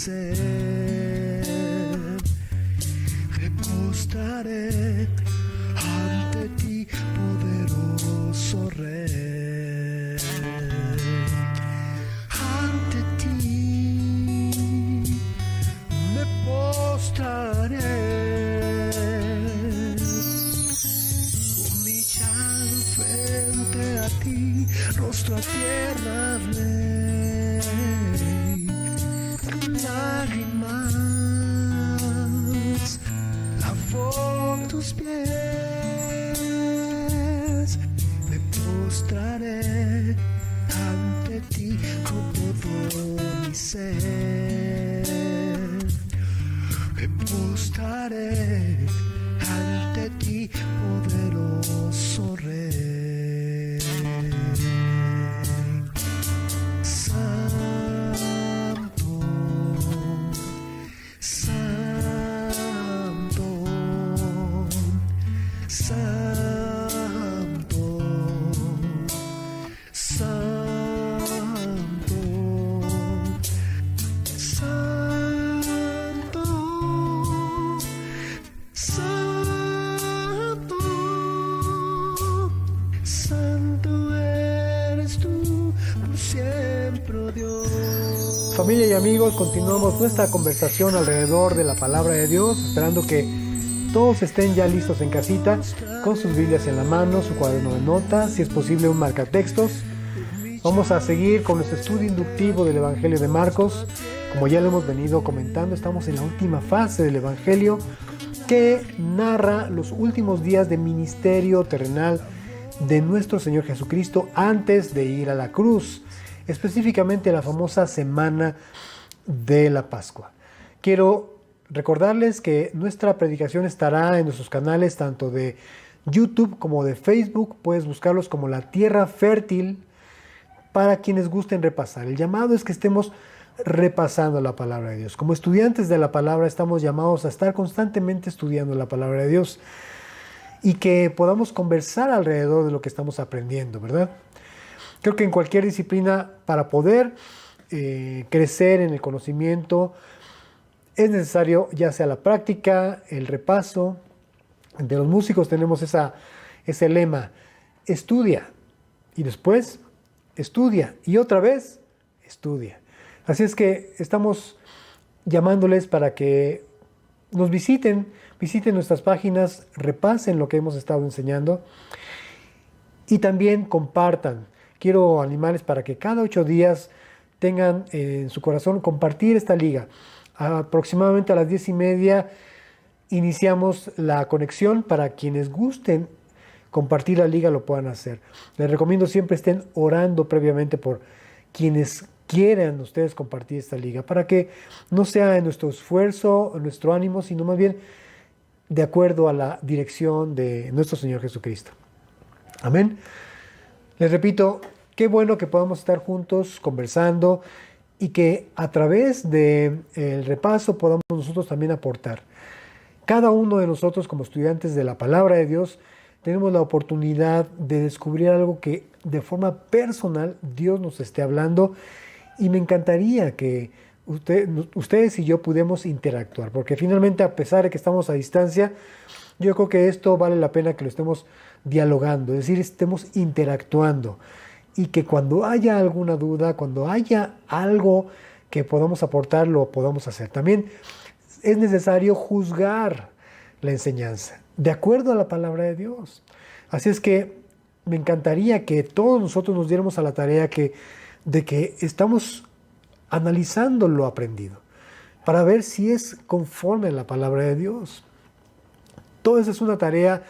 ser. Me postraré ante ti, poderoso Rey. Ante ti me postraré, humillado frente a ti, rostro a tierra, Rey. Lágrimas lavó tus pies, me postraré ante ti con todo mi ser. Me postraré ante ti, poderoso Rey. Santo, santo, santo, santo, santo, santo, santo eres tú por siempre, oh Dios. Familia y amigos, continuamos nuestra conversación alrededor de la palabra de Dios, esperando que todos estén ya listos en casita, con sus Biblias en la mano, su cuaderno de notas, si es posible un marcatextos. Vamos a seguir con nuestro estudio inductivo del Evangelio de Marcos. Como ya lo hemos venido comentando, estamos en la última fase del Evangelio que narra los últimos días de ministerio terrenal de nuestro Señor Jesucristo antes de ir a la cruz, específicamente la famosa semana de la Pascua. Quiero recordarles que nuestra predicación estará en nuestros canales tanto de YouTube como de Facebook. Puedes buscarlos como La Tierra Fértil para quienes gusten repasar. El llamado es que estemos repasando la palabra de Dios. Como estudiantes de la palabra estamos llamados a estar constantemente estudiando la palabra de Dios y que podamos conversar alrededor de lo que estamos aprendiendo, ¿verdad? Creo que en cualquier disciplina, para poder crecer en el conocimiento, es necesario ya sea la práctica, el repaso. De los músicos tenemos ese lema: estudia y después estudia y otra vez estudia. Así es que estamos llamándoles para que nos visiten nuestras páginas, repasen lo que hemos estado enseñando y también compartan. Quiero animarles para que cada 8 días tengan en su corazón compartir esta liga. Aproximadamente a las 10:30 iniciamos la conexión. Para quienes gusten compartir la liga lo puedan hacer. Les recomiendo siempre estén orando previamente por quienes quieran ustedes compartir esta liga, para que no sea en nuestro esfuerzo, en nuestro ánimo, sino más bien de acuerdo a la dirección de nuestro Señor Jesucristo. Amén. Les repito, qué bueno que podamos estar juntos conversando y que a través del repaso podamos nosotros también aportar. Cada uno de nosotros como estudiantes de la palabra de Dios tenemos la oportunidad de descubrir algo que de forma personal Dios nos esté hablando, y me encantaría que ustedes y yo pudiéramos interactuar, porque finalmente, a pesar de que estamos a distancia, yo creo que esto vale la pena que lo estemos dialogando, es decir, estemos interactuando, y que cuando haya alguna duda, cuando haya algo que podamos aportar, lo podamos hacer. También es necesario juzgar la enseñanza de acuerdo a la palabra de Dios. Así es que me encantaría que todos nosotros nos diéramos a la tarea de que estamos analizando lo aprendido para ver si es conforme a la palabra de Dios. Toda esa es una tarea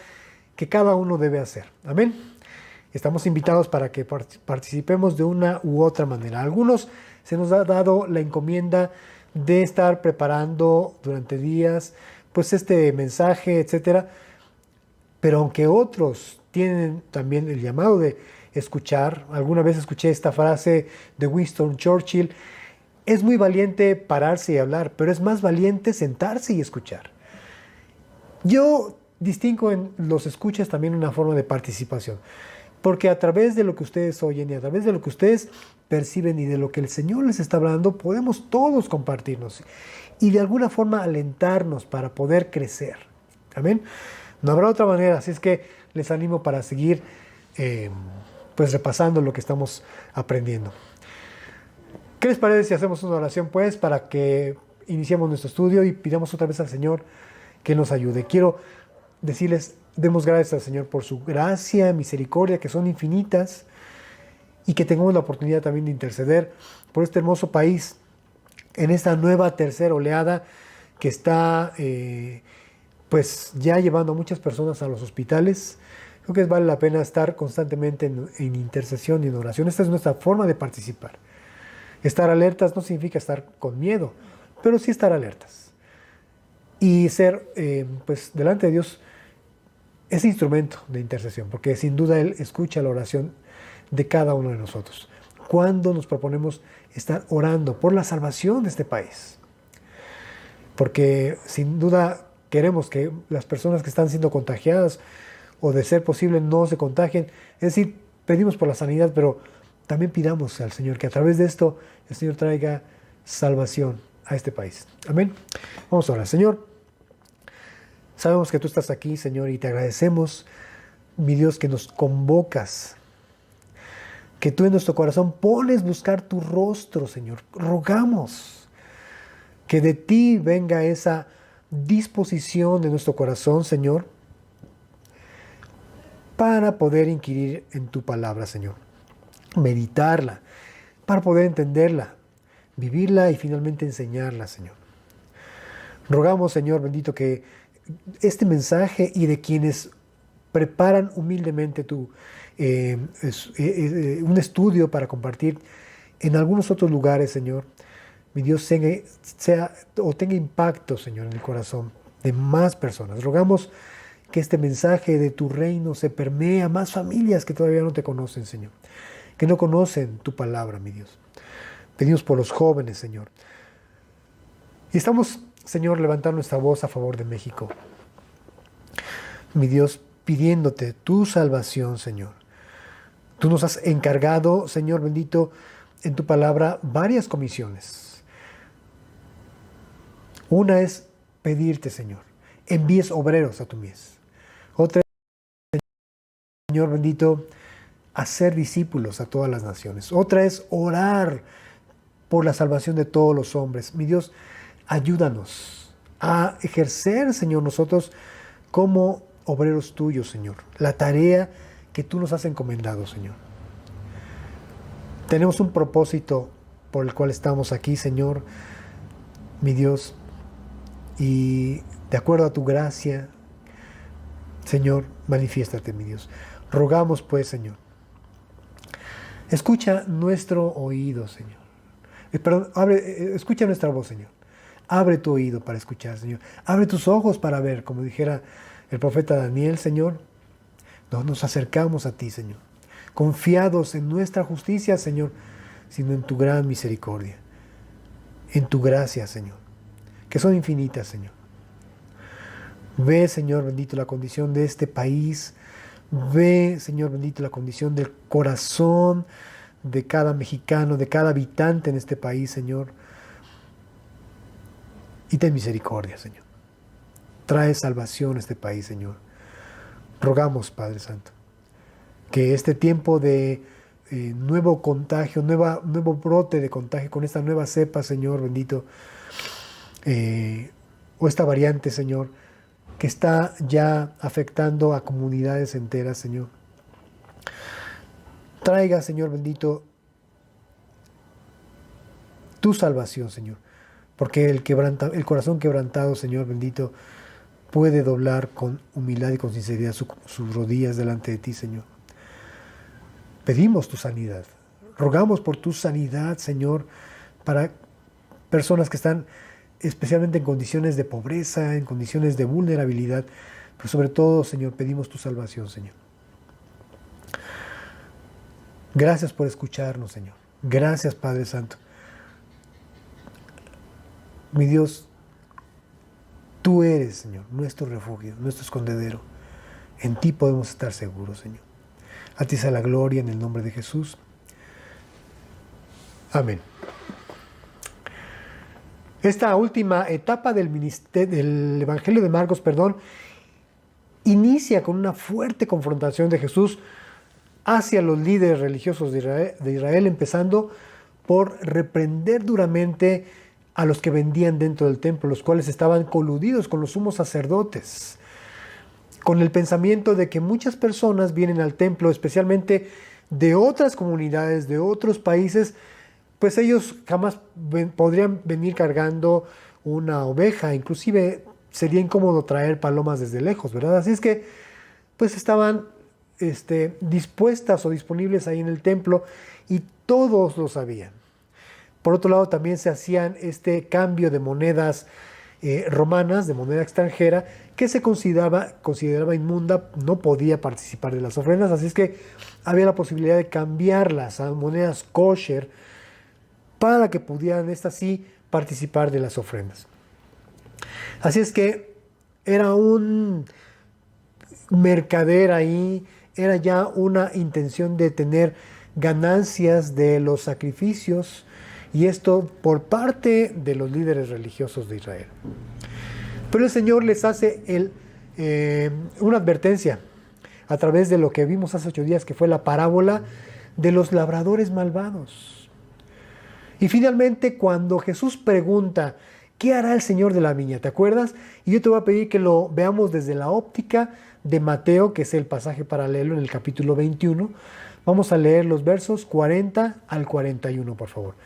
que cada uno debe hacer. Amén. Estamos invitados para que participemos de una u otra manera. A algunos se nos ha dado la encomienda de estar preparando durante días pues este mensaje, etcétera. Pero aunque otros tienen también el llamado de escuchar, alguna vez escuché esta frase de Winston Churchill: es muy valiente pararse y hablar, pero es más valiente sentarse y escuchar. Yo distingo en los escuchas también una forma de participación, porque a través de lo que ustedes oyen y a través de lo que ustedes perciben y de lo que el Señor les está hablando, podemos todos compartirnos y de alguna forma alentarnos para poder crecer. Amén. No habrá otra manera, así es que les animo para seguir pues repasando lo que estamos aprendiendo. ¿Qué les parece si hacemos una oración pues para que iniciemos nuestro estudio y pidamos otra vez al Señor que nos ayude? Quiero decirles, demos gracias al Señor por su gracia, misericordia, que son infinitas, y que tengamos la oportunidad también de interceder por este hermoso país en esta nueva tercera oleada que está pues ya llevando a muchas personas a los hospitales. Creo que vale la pena estar constantemente en intercesión y en oración. Esta es nuestra forma de participar. Estar alertas no significa estar con miedo, pero sí estar alertas. Y ser, pues, delante de Dios ese instrumento de intercesión, porque sin duda Él escucha la oración de cada uno de nosotros. Cuando nos proponemos estar orando por la salvación de este país. Porque sin duda queremos que las personas que están siendo contagiadas o de ser posible no se contagien. Es decir, pedimos por la sanidad, pero también pidamos al Señor que a través de esto el Señor traiga salvación a este país. Amén. Vamos a orar. Señor, sabemos que tú estás aquí, Señor, y te agradecemos, mi Dios, que nos convocas, que tú en nuestro corazón pones buscar tu rostro, Señor. Rogamos que de ti venga esa disposición de nuestro corazón, Señor, para poder inquirir en tu palabra, Señor. Meditarla, para poder entenderla, vivirla y finalmente enseñarla, Señor. Rogamos, Señor bendito, que este mensaje y de quienes preparan humildemente un estudio para compartir en algunos otros lugares, Señor, mi Dios, tenga impacto, Señor, en el corazón de más personas. Rogamos que este mensaje de tu reino se permee a más familias que todavía no te conocen, Señor, que no conocen tu palabra, mi Dios. Pedimos por los jóvenes, Señor. Y estamos, Señor, levantando nuestra voz a favor de México. Mi Dios, pidiéndote tu salvación, Señor. Tú nos has encargado, Señor bendito, en tu palabra varias comisiones. Una es pedirte, Señor, envíes obreros a tu mies. Otra es, Señor bendito, hacer discípulos a todas las naciones. Otra es orar por la salvación de todos los hombres. Mi Dios, ayúdanos a ejercer, Señor, nosotros como obreros tuyos, Señor, la tarea que tú nos has encomendado, Señor. Tenemos un propósito por el cual estamos aquí, Señor, mi Dios, y de acuerdo a tu gracia, Señor, manifiéstate, mi Dios. Rogamos, pues, Señor, escucha nuestro oído, Señor. Escucha nuestra voz, Señor. Abre tu oído para escuchar, Señor. Abre tus ojos para ver, como dijera el profeta Daniel, Señor. Nos acercamos a ti, Señor, confiados en nuestra justicia, Señor, sino en tu gran misericordia, en tu gracia, Señor, que son infinitas, Señor. Ve, Señor bendito, la condición de este país. Ve, Señor bendito, la condición del corazón de cada mexicano, de cada habitante en este país, Señor. Y ten misericordia, Señor. Trae salvación a este país, Señor. Rogamos, Padre Santo, que este tiempo de nuevo contagio, nuevo brote de contagio con esta nueva cepa, Señor bendito, o esta variante, Señor, que está ya afectando a comunidades enteras, Señor. Traiga, Señor bendito, tu salvación, Señor, porque el corazón quebrantado, Señor bendito, puede doblar con humildad y con sinceridad sus rodillas delante de ti, Señor. Pedimos tu sanidad. Rogamos por tu sanidad, Señor, para personas que están especialmente en condiciones de pobreza, en condiciones de vulnerabilidad, pero sobre todo, Señor, pedimos tu salvación, Señor. Gracias por escucharnos, Señor. Gracias, Padre Santo. Mi Dios, tú eres, Señor, nuestro refugio, nuestro escondedero. En ti podemos estar seguros, Señor. A ti sea la gloria en el nombre de Jesús. Amén. Esta última etapa del Evangelio de Marcos, inicia con una fuerte confrontación de Jesús hacia los líderes religiosos de Israel, empezando por reprender duramente a los que vendían dentro del templo, los cuales estaban coludidos con los sumos sacerdotes, con el pensamiento de que muchas personas vienen al templo, especialmente de otras comunidades, de otros países, pues ellos jamás podrían venir cargando una oveja, inclusive sería incómodo traer palomas desde lejos, ¿verdad? Así es que pues estaban dispuestas o disponibles ahí en el templo y todos lo sabían. Por otro lado, también se hacían este cambio de monedas romanas, de moneda extranjera, que se consideraba inmunda, no podía participar de las ofrendas, así es que había la posibilidad de cambiarlas a monedas kosher para que pudieran estas sí participar de las ofrendas. Así es que era un mercader ahí, era ya una intención de tener ganancias de los sacrificios, y esto por parte de los líderes religiosos de Israel. Pero el Señor les hace una advertencia a través de lo que vimos hace 8 días, que fue la parábola de los labradores malvados. Y finalmente, cuando Jesús pregunta, ¿qué hará el Señor de la viña? ¿Te acuerdas? Y yo te voy a pedir que lo veamos desde la óptica de Mateo, que es el pasaje paralelo en el capítulo 21. Vamos a leer los versos 40 al 41, por favor.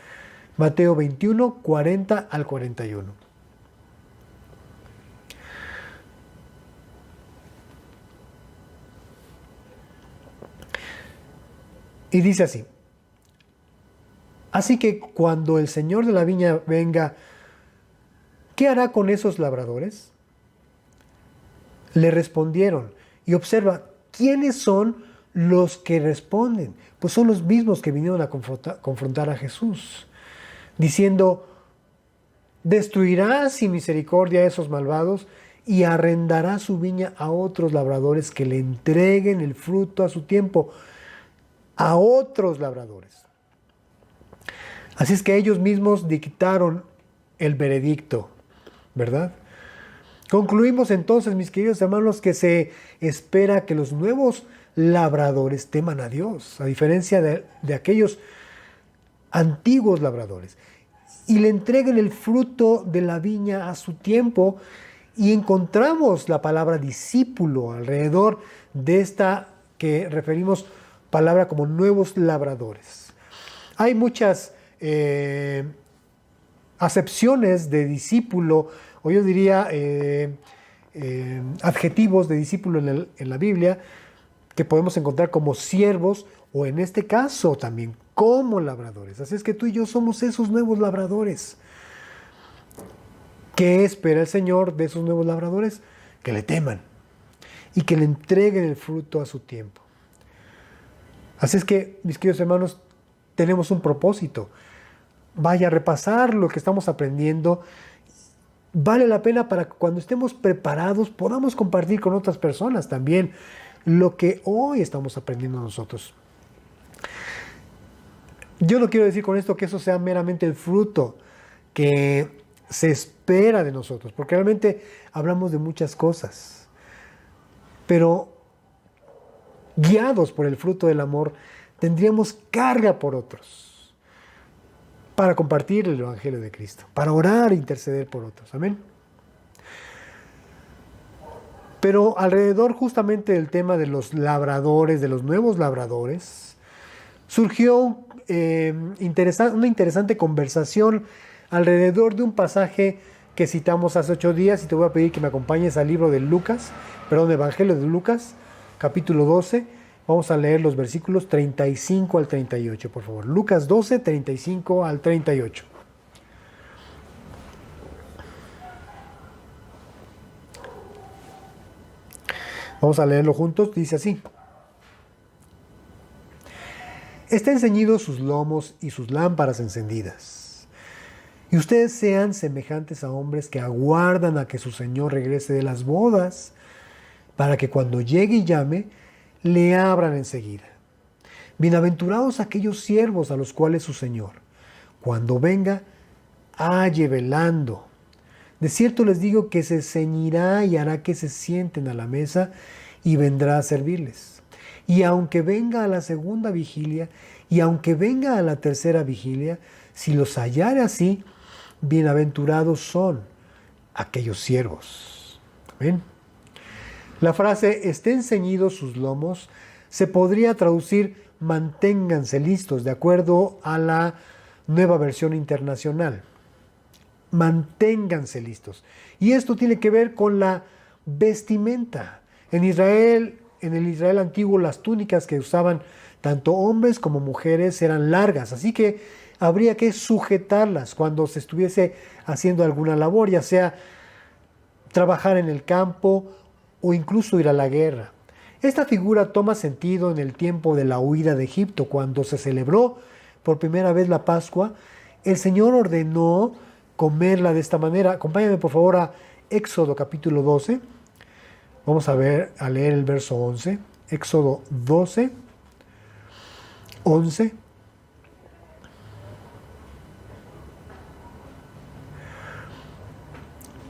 Mateo 21, 40 al 41. Y dice así: así que cuando el Señor de la viña venga, ¿qué hará con esos labradores? Le respondieron, y observa, ¿quiénes son los que responden? Pues son los mismos que vinieron a confrontar a Jesús, diciendo, destruirá sin misericordia a esos malvados y arrendará su viña a otros labradores que le entreguen el fruto a su tiempo, a otros labradores. Así es que ellos mismos dictaron el veredicto, ¿verdad? Concluimos entonces, mis queridos hermanos, que se espera que los nuevos labradores teman a Dios, a diferencia de aquellos antiguos labradores, y le entreguen el fruto de la viña a su tiempo. Y encontramos la palabra discípulo alrededor de esta que referimos palabra como nuevos labradores. Hay muchas acepciones de discípulo, o yo diría adjetivos de discípulo en la Biblia, que podemos encontrar como siervos, o en este caso también como labradores. Así es que tú y yo somos esos nuevos labradores. ¿Qué espera el Señor de esos nuevos labradores? Que le teman y que le entreguen el fruto a su tiempo. Así es que, mis queridos hermanos, tenemos un propósito. Vaya a repasar lo que estamos aprendiendo. Vale la pena para que cuando estemos preparados podamos compartir con otras personas también lo que hoy estamos aprendiendo nosotros. Yo no quiero decir con esto que eso sea meramente el fruto que se espera de nosotros, porque realmente hablamos de muchas cosas, pero guiados por el fruto del amor, tendríamos carga por otros, para compartir el Evangelio de Cristo, para orar e interceder por otros. Amén. Pero alrededor justamente del tema de los labradores, de los nuevos labradores, surgió una interesante conversación alrededor de un pasaje que citamos hace 8 días, y te voy a pedir que me acompañes al libro de Evangelio de Lucas, capítulo 12. Vamos a leer los versículos 35 al 38, por favor. Lucas 12, 35 al 38. Vamos a leerlo juntos. Dice así: estén ceñidos sus lomos y sus lámparas encendidas, y ustedes sean semejantes a hombres que aguardan a que su Señor regrese de las bodas, para que cuando llegue y llame, le abran enseguida. Bienaventurados aquellos siervos a los cuales su Señor, cuando venga, halle velando. De cierto les digo que se ceñirá y hará que se sienten a la mesa y vendrá a servirles. Y aunque venga a la segunda vigilia y aunque venga a la tercera vigilia, si los hallare así, bienaventurados son aquellos siervos. ¿Ven? La frase estén ceñidos sus lomos se podría traducir manténganse listos, de acuerdo a la Nueva Versión Internacional. Manténganse listos. Y esto tiene que ver con la vestimenta. En Israel, en el Israel antiguo, las túnicas que usaban tanto hombres como mujeres eran largas, así que habría que sujetarlas cuando se estuviese haciendo alguna labor, ya sea trabajar en el campo o incluso ir a la guerra. Esta figura toma sentido en el tiempo de la huida de Egipto, cuando se celebró por primera vez la Pascua. El Señor ordenó comerla de esta manera. Acompáñame por favor a Éxodo capítulo 12. Vamos a leer el verso 11. Éxodo 12, 11.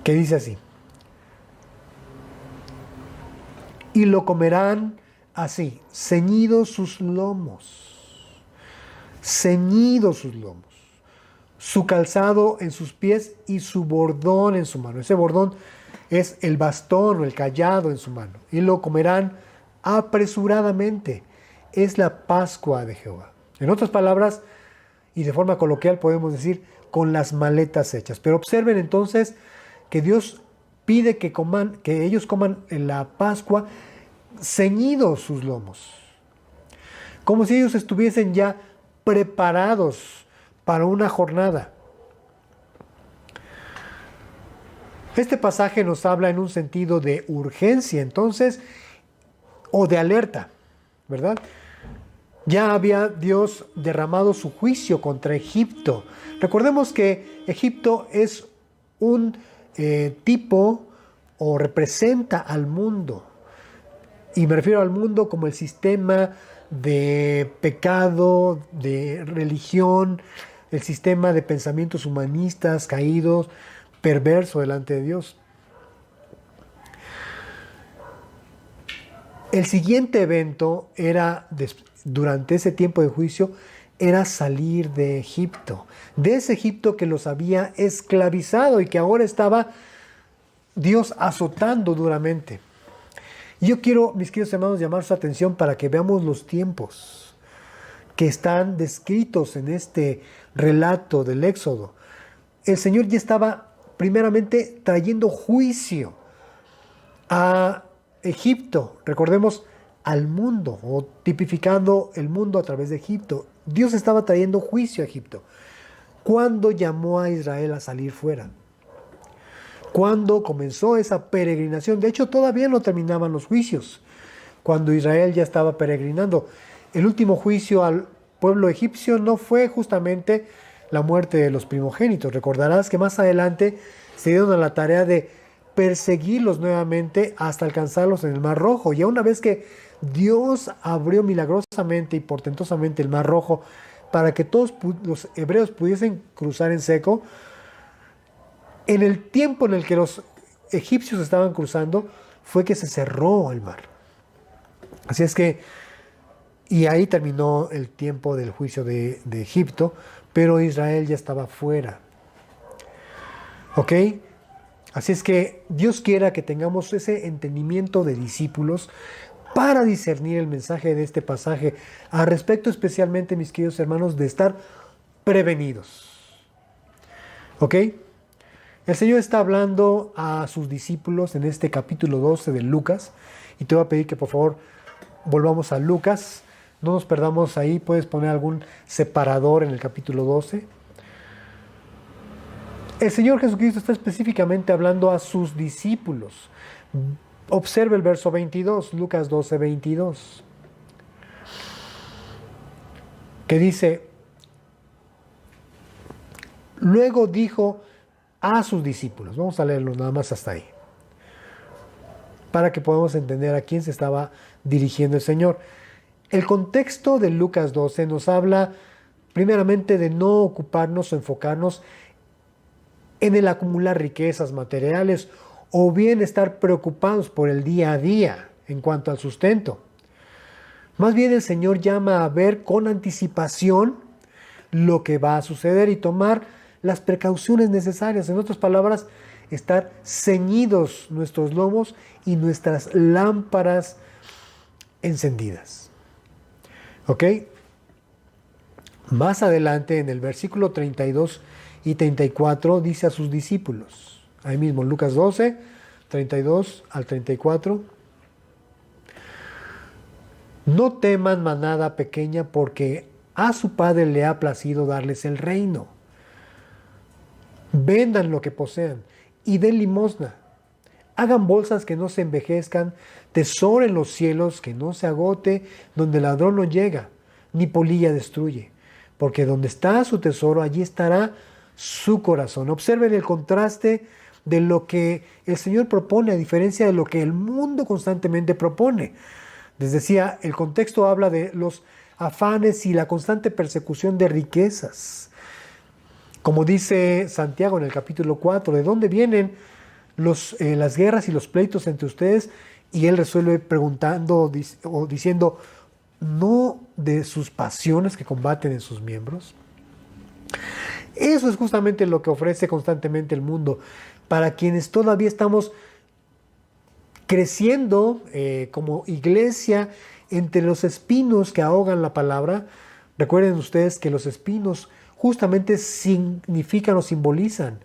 Que dice así: y lo comerán así, ceñidos sus lomos, su calzado en sus pies y su bordón en su mano. Ese bordón es el bastón o el cayado en su mano. Y lo comerán apresuradamente. Es la Pascua de Jehová. En otras palabras, y de forma coloquial podemos decir, con las maletas hechas. Pero observen entonces que Dios pide que ellos coman en la Pascua ceñidos sus lomos, como si ellos estuviesen ya preparados para una jornada. Este pasaje nos habla en un sentido de urgencia, entonces, o de alerta, ¿verdad? Ya había Dios derramado su juicio contra Egipto. Recordemos que Egipto es un tipo o representa al mundo. Y me refiero al mundo como el sistema de pecado, de religión, el sistema de pensamientos humanistas, caídos, perverso delante de Dios. El siguiente evento durante ese tiempo de juicio, era salir de Egipto. De ese Egipto que los había esclavizado y que ahora estaba Dios azotando duramente. Y yo quiero, mis queridos hermanos, llamar su atención para que veamos los tiempos que están descritos en este relato del Éxodo. El Señor ya estaba primeramente trayendo juicio a Egipto, recordemos, al mundo, o tipificando el mundo a través de Egipto. Dios estaba trayendo juicio a Egipto. ¿Cuándo llamó a Israel a salir fuera? Cuando comenzó esa peregrinación. De hecho, todavía no terminaban los juicios, cuando Israel ya estaba peregrinando. El último juicio al pueblo egipcio no fue justamente la muerte de los primogénitos. Recordarás que más adelante se dieron a la tarea de perseguirlos nuevamente hasta alcanzarlos en el Mar Rojo. Ya una vez que Dios abrió milagrosamente y portentosamente el Mar Rojo para que todos los hebreos pudiesen cruzar en seco, en el tiempo en el que los egipcios estaban cruzando, fue que se cerró el mar. Así es que, y ahí terminó el tiempo del juicio de Egipto, pero Israel ya estaba fuera. ¿Ok? Así es que Dios quiera que tengamos ese entendimiento de discípulos para discernir el mensaje de este pasaje, al respecto especialmente, mis queridos hermanos, de estar prevenidos. ¿Ok? El Señor está hablando a sus discípulos en este capítulo 12 de Lucas, y te voy a pedir que por favor volvamos a Lucas, no nos perdamos ahí, puedes poner algún separador en el capítulo 12. El Señor Jesucristo está específicamente hablando a sus discípulos. Observe el verso 22, Lucas 12, 22, que dice: luego dijo a sus discípulos. Vamos a leerlo nada más hasta ahí, para que podamos entender a quién se estaba dirigiendo el Señor. El contexto de Lucas 12 nos habla primeramente de no ocuparnos o enfocarnos en el acumular riquezas materiales o bien estar preocupados por el día a día en cuanto al sustento. Más bien el Señor llama a ver con anticipación lo que va a suceder y tomar las precauciones necesarias. En otras palabras, estar ceñidos nuestros lomos y nuestras lámparas encendidas. ¿Ok? Más adelante, en el versículo 32 y 34, dice a sus discípulos, ahí mismo, Lucas 12, 32 al 34, no teman, manada pequeña, porque a su Padre le ha placido darles el reino. Vendan lo que posean y den limosna. Hagan bolsas que no se envejezcan, tesoro en los cielos que no se agote, donde el ladrón no llega, ni polilla destruye. Porque donde está su tesoro, allí estará su corazón. Observen el contraste de lo que el Señor propone, a diferencia de lo que el mundo constantemente propone. Les decía, el contexto habla de los afanes y la constante persecución de riquezas. Como dice Santiago en el capítulo 4, ¿de dónde vienen las guerras y los pleitos entre ustedes? Y él resuelve preguntando o diciendo, ¿no de sus pasiones que combaten en sus miembros? Eso es justamente lo que ofrece constantemente el mundo. Para quienes todavía estamos creciendo como iglesia entre los espinos que ahogan la palabra, recuerden ustedes que los espinos justamente significan o simbolizan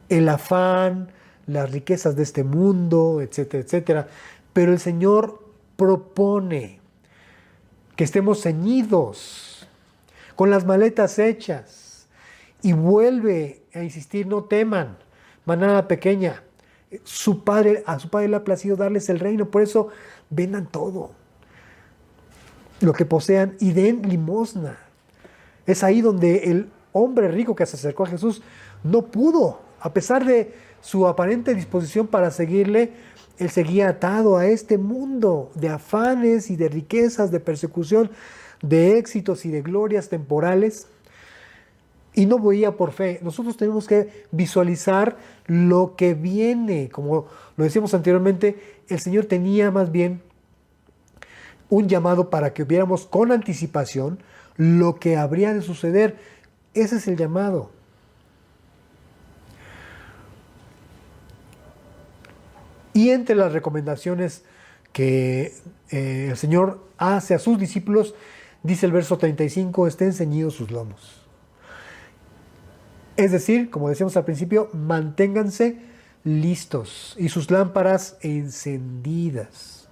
el afán, las riquezas de este mundo, etcétera, etcétera. Pero el Señor propone que estemos ceñidos, con las maletas hechas, y vuelve a insistir, no teman, manada pequeña, a su Padre le ha placido darles el reino, por eso vendan todo, lo que posean, y den limosna. Es ahí donde el hombre rico que se acercó a Jesús no pudo, a pesar de su aparente disposición para seguirle, él seguía atado a este mundo de afanes y de riquezas, de persecución, de éxitos y de glorias temporales. Y no veía por fe. Nosotros tenemos que visualizar lo que viene. Como lo decíamos anteriormente, el Señor tenía más bien un llamado para que viéramos con anticipación lo que habría de suceder. Ese es el llamado. Y entre las recomendaciones que el Señor hace a sus discípulos, dice el verso 35, estén ceñidos sus lomos. Es decir, como decíamos al principio, manténganse listos y sus lámparas encendidas.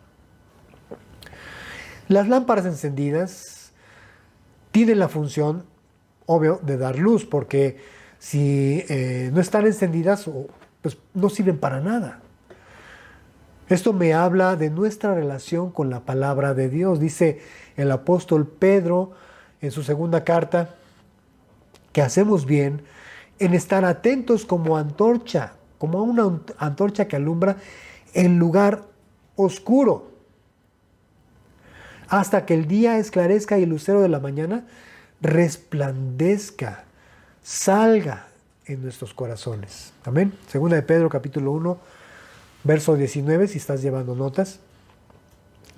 Las lámparas encendidas tienen la función, obvio, de dar luz, porque si no están encendidas, pues no sirven para nada. Esto me habla de nuestra relación con la palabra de Dios. Dice el apóstol Pedro en su segunda carta que hacemos bien en estar atentos como antorcha, como una antorcha que alumbra en lugar oscuro, hasta que el día esclarezca y el lucero de la mañana resplandezca, salga en nuestros corazones. Amén. Segunda de Pedro, capítulo 1, verso 19, si estás llevando notas.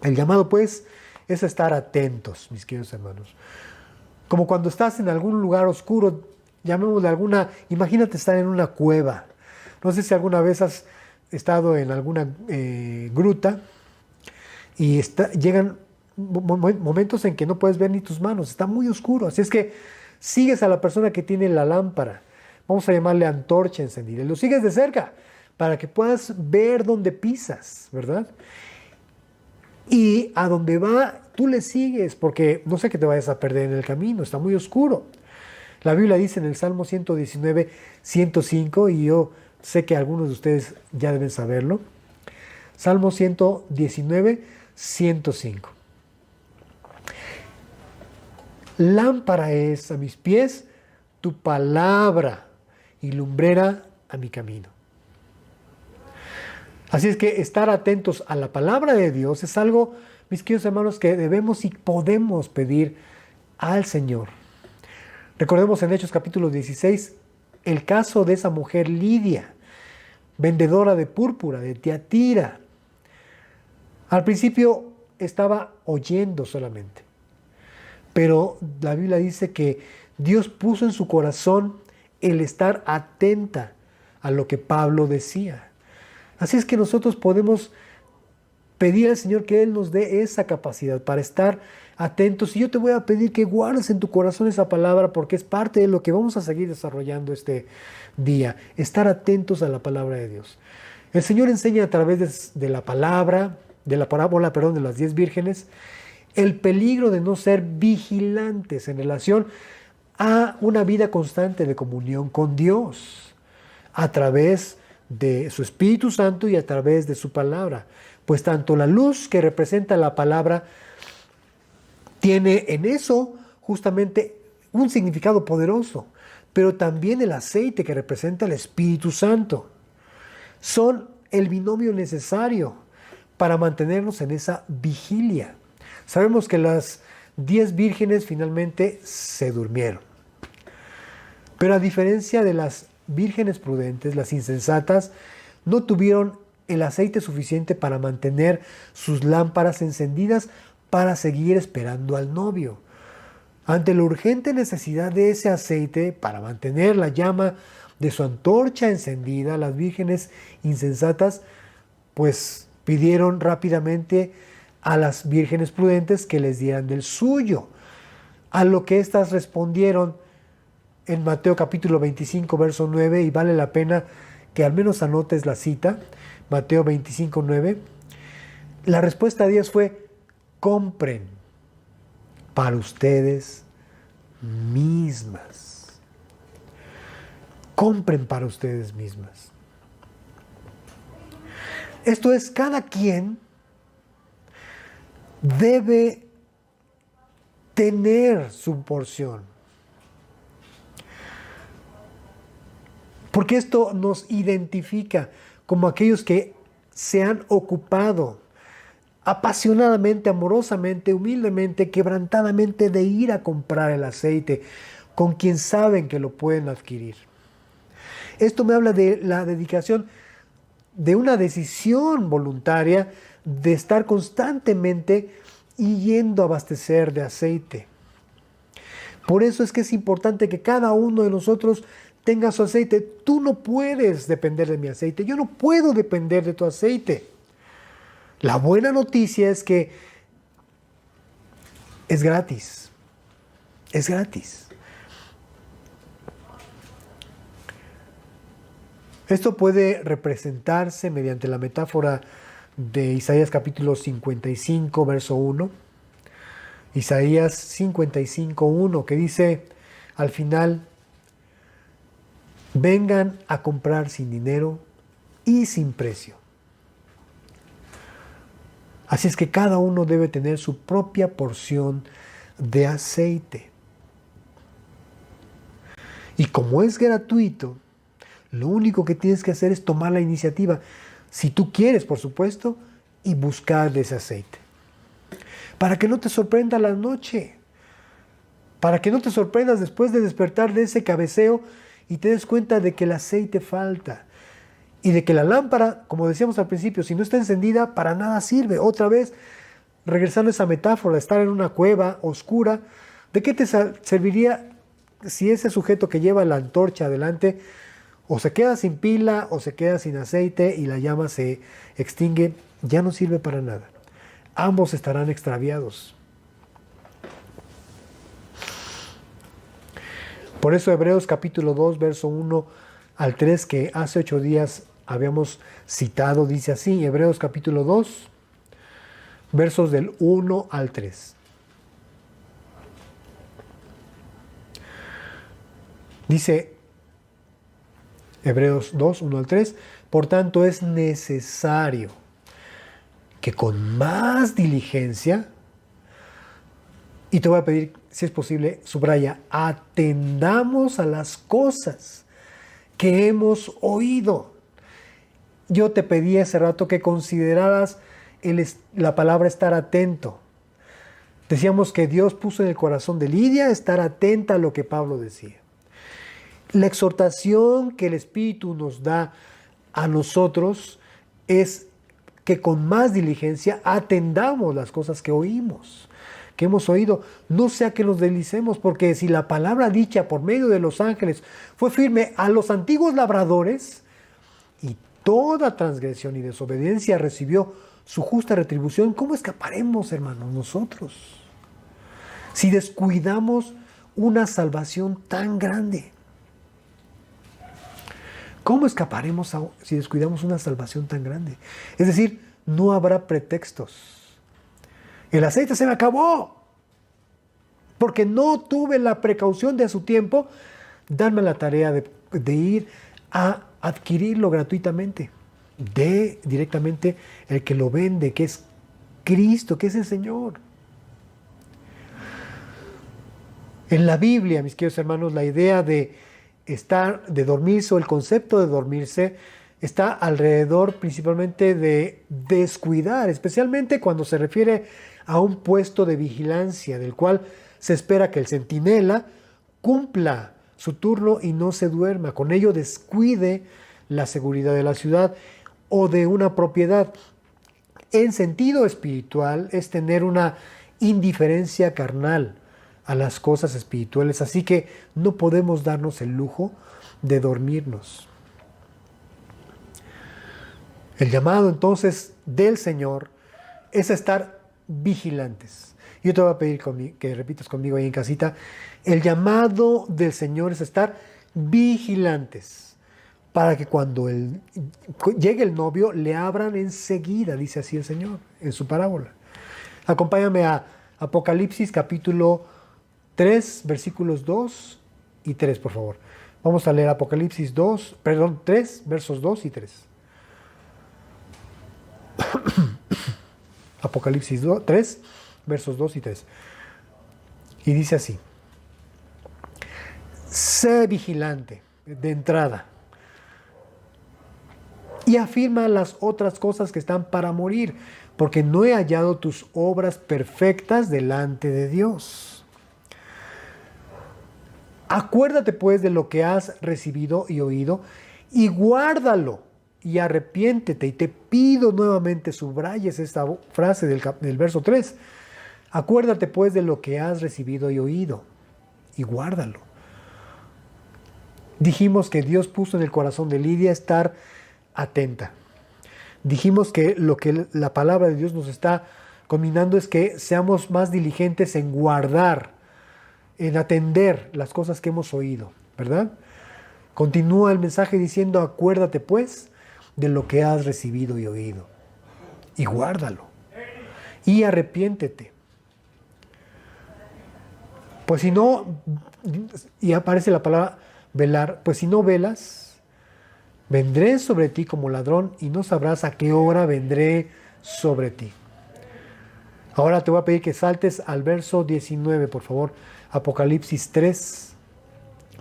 El llamado, pues, es estar atentos, mis queridos hermanos. Como cuando estás en algún lugar oscuro, llamémosle imagínate estar en una cueva. No sé si alguna vez has estado en alguna gruta y llegan momentos en que no puedes ver ni tus manos, está muy oscuro. Así es que sigues a la persona que tiene la lámpara, vamos a llamarle antorcha encendida, y lo sigues de cerca para que puedas ver dónde pisas, ¿verdad? Y a donde va, tú le sigues, porque no sé que te vayas a perder en el camino, está muy oscuro. La Biblia dice en el Salmo 119, 105, y yo sé que algunos de ustedes ya deben saberlo. Salmo 119, 105. Lámpara es a mis pies tu palabra y lumbrera a mi camino. Así es que estar atentos a la palabra de Dios es algo, mis queridos hermanos, que debemos y podemos pedir al Señor. Recordemos en Hechos capítulo 16 el caso de esa mujer Lidia, vendedora de púrpura, de Tiatira. Al principio estaba oyendo solamente, pero la Biblia dice que Dios puso en su corazón el estar atenta a lo que Pablo decía. Así es que nosotros podemos pedir al Señor que Él nos dé esa capacidad para estar atentos. Y yo te voy a pedir que guardes en tu corazón esa palabra, porque es parte de lo que vamos a seguir desarrollando este día. Estar atentos a la palabra de Dios. El Señor enseña a través de la palabra, de la parábola, de las 10 vírgenes, el peligro de no ser vigilantes en relación a una vida constante de comunión con Dios, a través de su Espíritu Santo y a través de su palabra. Pues tanto la luz que representa la palabra tiene en eso justamente un significado poderoso, pero también el aceite que representa el Espíritu Santo. Son el binomio necesario para mantenernos en esa vigilia. Sabemos que las 10 vírgenes finalmente se durmieron. Pero a diferencia de las vírgenes prudentes, las insensatas no tuvieron el aceite suficiente para mantener sus lámparas encendidas para seguir esperando al novio. Ante la urgente necesidad de ese aceite para mantener la llama de su antorcha encendida, las vírgenes insensatas pues pidieron rápidamente a las vírgenes prudentes que les dieran del suyo, a lo que éstas respondieron en Mateo capítulo 25, verso 9, y vale la pena que al menos anotes la cita, Mateo 25, 9. La respuesta de Dios fue: compren para ustedes mismas. Compren para ustedes mismas. Esto es, cada quien debe tener su porción. Porque esto nos identifica como aquellos que se han ocupado apasionadamente, amorosamente, humildemente, quebrantadamente de ir a comprar el aceite con quien saben que lo pueden adquirir. Esto me habla de la dedicación, de una decisión voluntaria de estar constantemente yendo a abastecer de aceite. Por eso es que es importante que cada uno de nosotros tenga su aceite. Tú no puedes depender de mi aceite, yo no puedo depender de tu aceite. La buena noticia es que es gratis. Es gratis. Esto puede representarse mediante la metáfora de Isaías capítulo 55, verso 1. Isaías 55, 1, que dice al final: vengan a comprar sin dinero y sin precio. Así es que cada uno debe tener su propia porción de aceite. Y como es gratuito, lo único que tienes que hacer es tomar la iniciativa, si tú quieres, por supuesto, y buscar de ese aceite. Para que no te sorprenda la noche, para que no te sorprendas después de despertar de ese cabeceo y te des cuenta de que el aceite falta y de que la lámpara, como decíamos al principio, si no está encendida, para nada sirve. Otra vez, regresando a esa metáfora de estar en una cueva oscura, ¿de qué te serviría si ese sujeto que lleva la antorcha adelante o se queda sin pila o se queda sin aceite y la llama se extingue? Ya no sirve para nada. Ambos estarán extraviados. Por eso Hebreos capítulo 2, verso 1 al 3, que hace 8 días habíamos citado, dice así, Hebreos capítulo 2, versos del 1 al 3. Dice Hebreos 2, 1 al 3, por tanto es necesario que con más diligencia, y te voy a pedir, si es posible, subraya, atendamos a las cosas que hemos oído. Yo te pedí hace rato que consideraras la palabra estar atento. Decíamos que Dios puso en el corazón de Lidia estar atenta a lo que Pablo decía. La exhortación que el Espíritu nos da a nosotros es que con más diligencia atendamos las cosas que oímos, que hemos oído, no sea que nos deslicemos, porque si la palabra dicha por medio de los ángeles fue firme a los antiguos labradores, y toda transgresión y desobediencia recibió su justa retribución, ¿cómo escaparemos, hermanos, nosotros? Si descuidamos una salvación tan grande. ¿Cómo escaparemos si descuidamos una salvación tan grande? Es decir, no habrá pretextos. El aceite se me acabó porque no tuve la precaución de a su tiempo darme la tarea de ir a adquirirlo gratuitamente. De directamente el que lo vende, que es Cristo, que es el Señor. En la Biblia, mis queridos hermanos, la idea de dormirse, o el concepto de dormirse, está alrededor principalmente de descuidar, especialmente cuando se refiere a un puesto de vigilancia, del cual se espera que el centinela cumpla su turno y no se duerma, con ello descuide la seguridad de la ciudad o de una propiedad. En sentido espiritual es tener una indiferencia carnal a las cosas espirituales, así que no podemos darnos el lujo de dormirnos. El llamado entonces del Señor es estar vigilantes. Yo te voy a pedir que repitas conmigo ahí en casita. El llamado del Señor es estar vigilantes, para que cuando llegue el novio le abran enseguida, dice así el Señor en su parábola. Acompáñame a Apocalipsis capítulo 3, versículos 2 y 3, por favor. Vamos a leer Apocalipsis 3, versos 2 y 3. Apocalipsis 3, versos 2 y 3. Y dice así: sé vigilante de entrada y afirma las otras cosas que están para morir, porque no he hallado tus obras perfectas delante de Dios. Acuérdate pues de lo que has recibido y oído, y guárdalo, y arrepiéntete. Y te pido nuevamente subrayes esta frase del verso 3. Acuérdate pues de lo que has recibido y oído, y guárdalo. Dijimos que Dios puso en el corazón de Lidia estar atenta. Dijimos que lo que la palabra de Dios nos está combinando es que seamos más diligentes en guardar, en atender las cosas que hemos oído, ¿verdad? Continúa el mensaje diciendo: acuérdate pues de lo que has recibido y oído, y guárdalo, y arrepiéntete. Pues si no, y aparece la palabra velar, pues si no velas, vendré sobre ti como ladrón y no sabrás a qué hora vendré sobre ti. Ahora te voy a pedir que saltes al verso 19, por favor. Apocalipsis 3,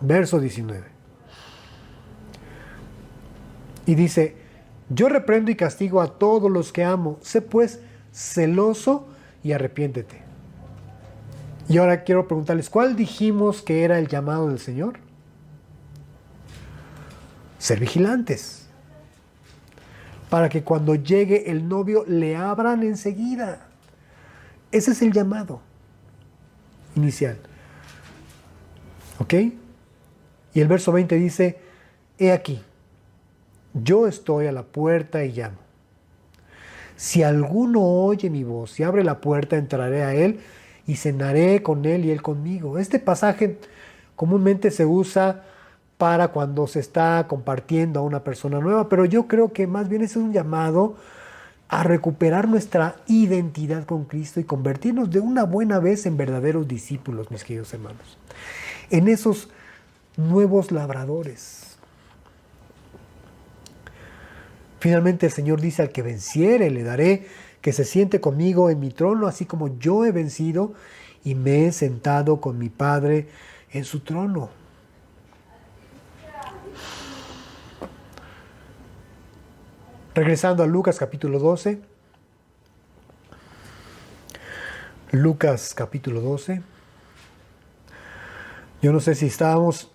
verso 19. Y dice: yo reprendo y castigo a todos los que amo. Sé pues celoso y arrepiéntete. Y ahora quiero preguntarles, ¿cuál dijimos que era el llamado del Señor? Ser vigilantes, para que cuando llegue el novio le abran enseguida. Ese es el llamado inicial. ¿Ok? Y el verso 20 dice: he aquí, yo estoy a la puerta y llamo. Si alguno oye mi voz y abre la puerta, entraré a él y cenaré con él y él conmigo. Este pasaje comúnmente se usa para cuando se está compartiendo a una persona nueva, pero yo creo que más bien es un llamado a recuperar nuestra identidad con Cristo y convertirnos de una buena vez en verdaderos discípulos, mis queridos hermanos, en esos nuevos labradores. Finalmente el Señor dice: al que venciere le daré que se siente conmigo en mi trono, así como yo he vencido y me he sentado con mi Padre en su trono. Regresando a Lucas capítulo 12. Lucas capítulo 12. Yo no sé si estábamos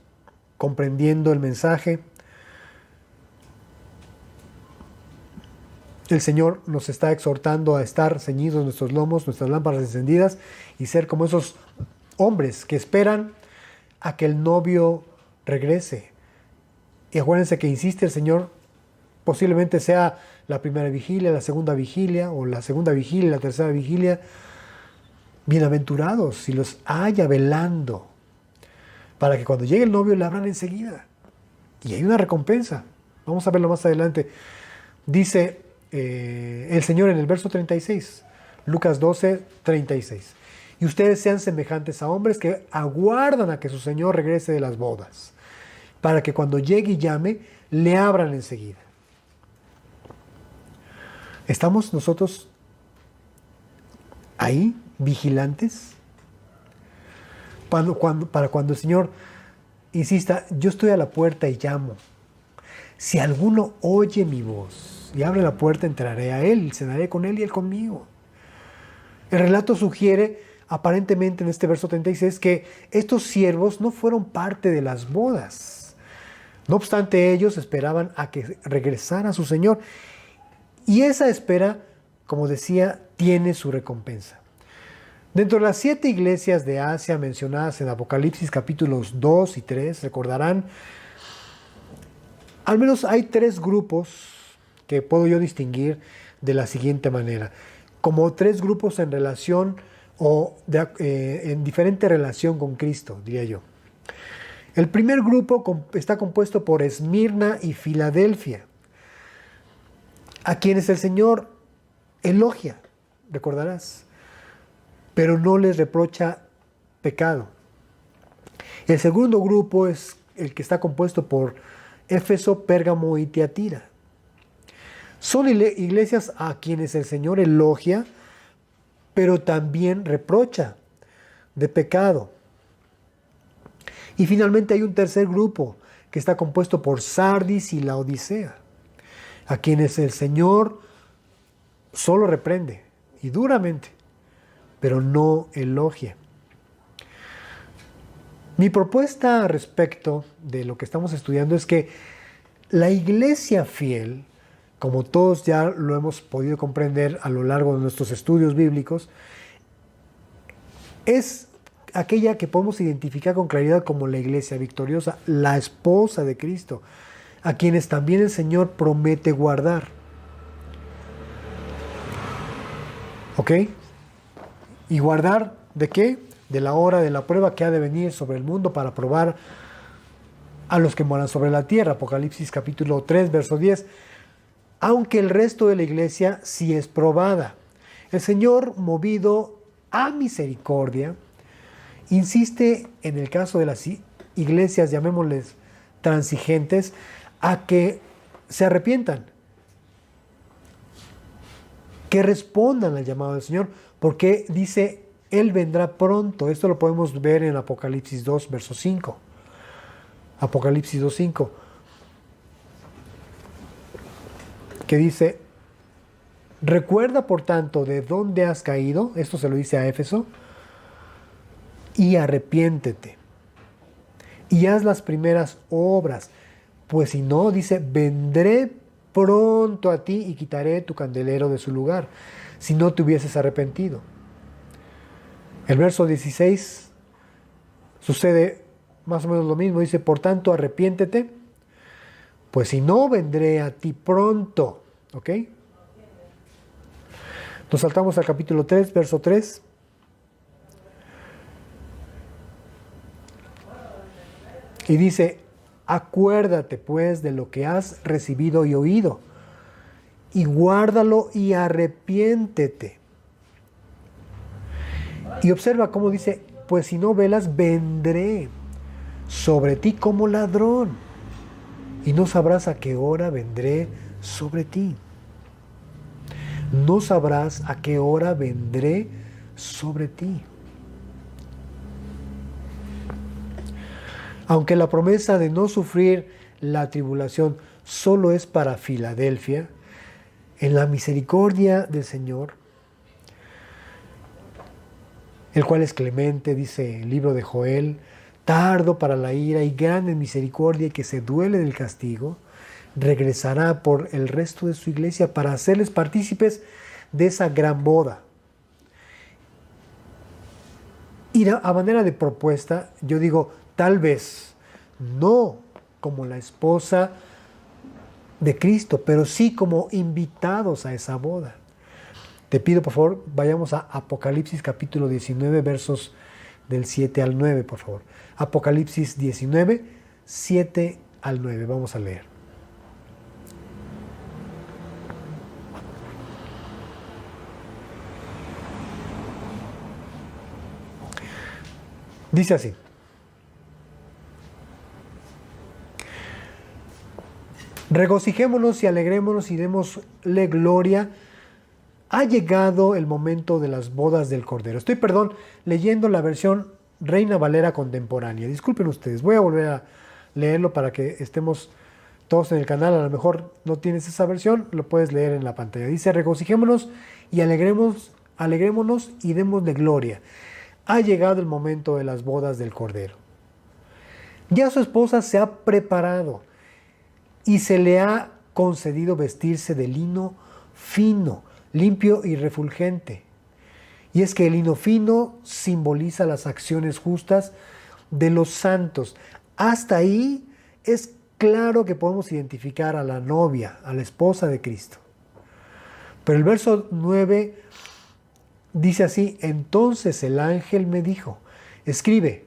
comprendiendo el mensaje. El Señor nos está exhortando a estar ceñidos nuestros lomos, nuestras lámparas encendidas y ser como esos hombres que esperan a que el novio regrese. Y acuérdense que insiste el Señor, posiblemente sea la primera vigilia, la segunda vigilia, o la segunda vigilia y la tercera vigilia. Bienaventurados si los haya velando, para que cuando llegue el novio le abran enseguida. Y hay una recompensa. Vamos a verlo más adelante. Dice el Señor en el verso 36, Lucas 12, 36. Y ustedes sean semejantes a hombres que aguardan a que su Señor regrese de las bodas, para que cuando llegue y llame, le abran enseguida. ¿Estamos nosotros ahí, vigilantes? Para cuando el Señor insista, yo estoy a la puerta y llamo. Si alguno oye mi voz y abre la puerta, entraré a él, cenaré con él y él conmigo. El relato sugiere, aparentemente en este verso 36, que estos siervos no fueron parte de las bodas. No obstante, ellos esperaban a que regresara su Señor. Y esa espera, como decía, tiene su recompensa. Dentro de las 7 iglesias de Asia mencionadas en Apocalipsis capítulos 2 y 3, recordarán, al menos hay 3 grupos que puedo yo distinguir de la siguiente manera. Como 3 grupos en relación en diferente relación con Cristo, diría yo. El primer grupo está compuesto por Esmirna y Filadelfia, a quienes el Señor elogia, recordarás, pero no les reprocha pecado. El segundo grupo es el que está compuesto por Éfeso, Pérgamo y Tiatira. Son iglesias a quienes el Señor elogia, pero también reprocha de pecado. Y finalmente hay un tercer grupo que está compuesto por Sardis y Laodicea, a quienes el Señor solo reprende y duramente, pero no elogia. Mi propuesta respecto de lo que estamos estudiando es que la iglesia fiel, como todos ya lo hemos podido comprender a lo largo de nuestros estudios bíblicos, es aquella que podemos identificar con claridad como la iglesia victoriosa, la esposa de Cristo, a quienes también el Señor promete guardar. ¿Ok? ¿Y guardar de qué? De la hora de la prueba que ha de venir sobre el mundo para probar a los que moran sobre la tierra. Apocalipsis capítulo 3, verso 10. Aunque el resto de la iglesia sí es probada. El Señor, movido a misericordia, insiste en el caso de las iglesias, llamémosles transigentes, a que se arrepientan, que respondan al llamado del Señor, porque dice, Él vendrá pronto. Esto lo podemos ver en Apocalipsis 2, verso 5. Apocalipsis 2, 5. Que dice, recuerda por tanto de dónde has caído, esto se lo dice a Éfeso, y arrepiéntete, y haz las primeras obras, pues si no, dice, vendré pronto a ti y quitaré tu candelero de su lugar, si no te hubieses arrepentido. El verso 16 sucede más o menos lo mismo, dice, por tanto arrepiéntete, pues si no, vendré a ti pronto. ¿Ok? Nos saltamos al capítulo 3, verso 3. Y dice, acuérdate pues de lo que has recibido y oído, y guárdalo y arrepiéntete. Y observa cómo dice, pues si no velas, vendré sobre ti como ladrón, y no sabrás a qué hora vendré sobre ti. No sabrás a qué hora vendré sobre ti. Aunque la promesa de no sufrir la tribulación solo es para Filadelfia, en la misericordia del Señor, el cual es clemente, dice el libro de Joel, tardo para la ira y grande en misericordia, y que se duele del castigo, regresará por el resto de su iglesia para hacerles partícipes de esa gran boda. Y a manera de propuesta, yo digo, tal vez no como la esposa de Cristo, pero sí como invitados a esa boda. Te pido, por favor, vayamos a Apocalipsis capítulo 19, versos del 7 al 9, por favor. Apocalipsis 19, 7 al 9. Vamos a leer. Dice así: regocijémonos y alegrémonos y démosle gloria. Ha llegado el momento de las bodas del Cordero. Estoy, leyendo la versión Reina Valera contemporánea. Disculpen ustedes, voy a volver a leerlo para que estemos todos en el canal. A lo mejor no tienes esa versión, lo puedes leer en la pantalla. Dice: regocijémonos y alegrémonos y démosle gloria. Ha llegado el momento de las bodas del Cordero. Ya su esposa se ha preparado y se le ha concedido vestirse de lino fino, limpio y refulgente. Y es que el lino fino simboliza las acciones justas de los santos. Hasta ahí es claro que podemos identificar a la novia, a la esposa de Cristo. Pero el verso 9 dice así: entonces el ángel me dijo, escribe,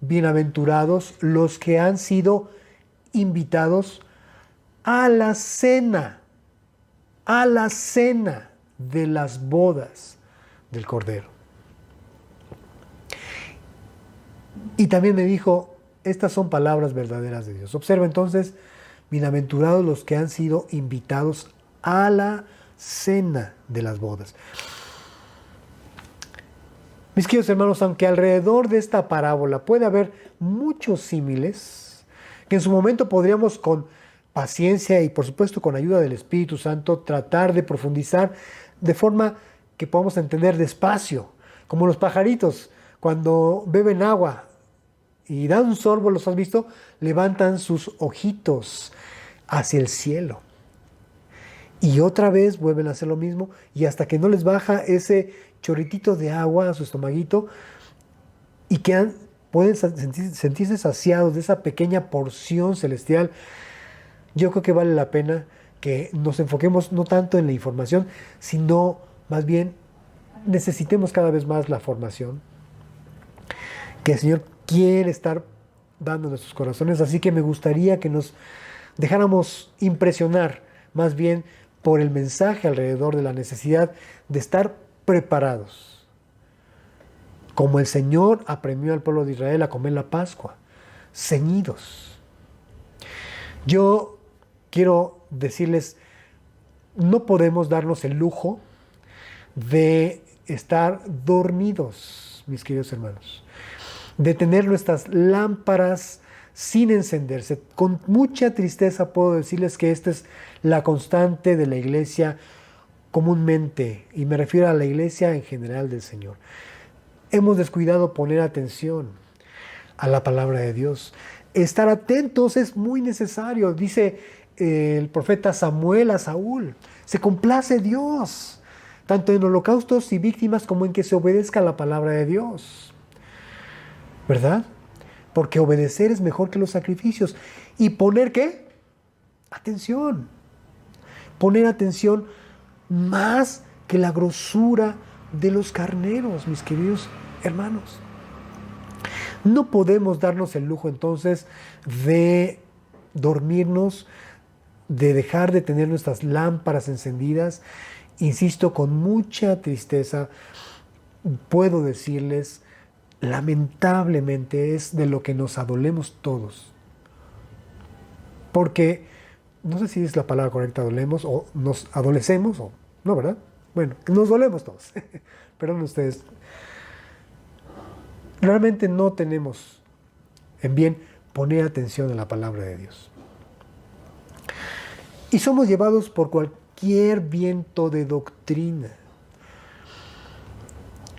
bienaventurados los que han sido invitados a la cena de las bodas del Cordero. Y también me dijo, estas son palabras verdaderas de Dios. Observa entonces, bienaventurados los que han sido invitados a la cena de las bodas. Mis queridos hermanos, aunque alrededor de esta parábola puede haber muchos símiles, que en su momento podríamos con paciencia y por supuesto con ayuda del Espíritu Santo tratar de profundizar de forma que podamos entender despacio, como los pajaritos cuando beben agua y dan un sorbo, ¿los has visto? Levantan sus ojitos hacia el cielo y otra vez vuelven a hacer lo mismo, y hasta que no les baja ese chorritito de agua a su estomaguito y pueden sentirse saciados de esa pequeña porción celestial. Yo creo que vale la pena que nos enfoquemos no tanto en la información, sino más bien necesitemos cada vez más la formación que el Señor quiere estar dando en nuestros corazones. Así que me gustaría que nos dejáramos impresionar más bien por el mensaje alrededor de la necesidad de estar preparados, como el Señor apremió al pueblo de Israel a comer la Pascua, ceñidos. Yo quiero decirles, no podemos darnos el lujo de estar dormidos, mis queridos hermanos, de tener nuestras lámparas sin encenderse. Con mucha tristeza puedo decirles que esta es la constante de la iglesia comúnmente, y me refiero a la iglesia en general del Señor. Hemos descuidado poner atención a la palabra de Dios. Estar atentos es muy necesario. Dice el profeta Samuel a Saúl, se complace Dios, tanto en holocaustos y víctimas como en que se obedezca la palabra de Dios. ¿Verdad? Porque obedecer es mejor que los sacrificios. ¿Y poner qué? Atención. Poner atención más que la grosura de los carneros, mis queridos hermanos. No podemos darnos el lujo entonces de dormirnos, de dejar de tener nuestras lámparas encendidas. Insisto, con mucha tristeza puedo decirles, lamentablemente es de lo que nos adolemos todos. Porque, no sé si es la palabra correcta, adolemos, o nos adolecemos, o no, ¿verdad? Bueno, nos dolemos todos. Perdón ustedes. Realmente no tenemos en bien poner atención a la palabra de Dios. Y somos llevados por cualquier viento de doctrina.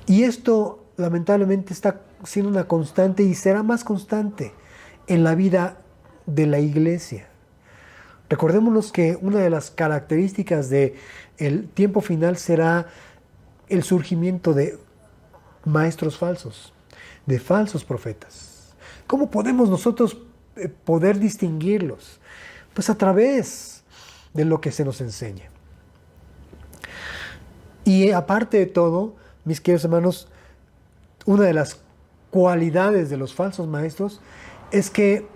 Y esto lamentablemente está siendo una constante y será más constante en la vida de la iglesia. Recordémonos que una de las características del tiempo final será el surgimiento de maestros falsos, de falsos profetas. ¿Cómo podemos nosotros poder distinguirlos? Pues a través de lo que se nos enseña. Y aparte de todo, mis queridos hermanos, una de las cualidades de los falsos maestros es que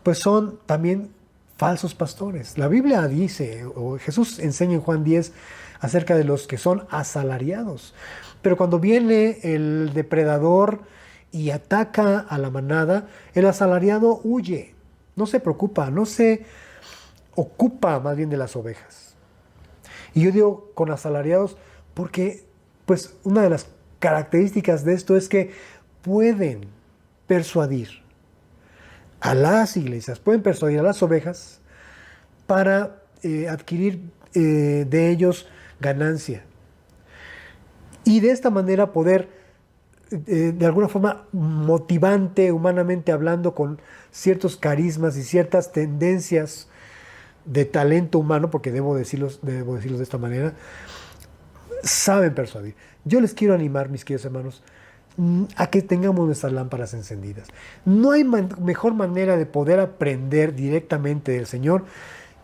pues son también falsos pastores. La Biblia dice, o Jesús enseña en Juan 10 acerca de los que son asalariados. Pero cuando viene el depredador y ataca a la manada, el asalariado huye, no se preocupa, no se ocupa más bien de las ovejas. Y yo digo con asalariados porque pues una de las características de esto es que pueden persuadir a las iglesias, pueden persuadir a las ovejas para adquirir de ellos ganancia. Y de esta manera poder, de alguna forma motivante, humanamente hablando, con ciertos carismas y ciertas tendencias de talento humano, porque debo decirlos de esta manera, saben persuadir. Yo les quiero animar, mis queridos hermanos, a que tengamos nuestras lámparas encendidas. No hay mejor manera de poder aprender directamente del Señor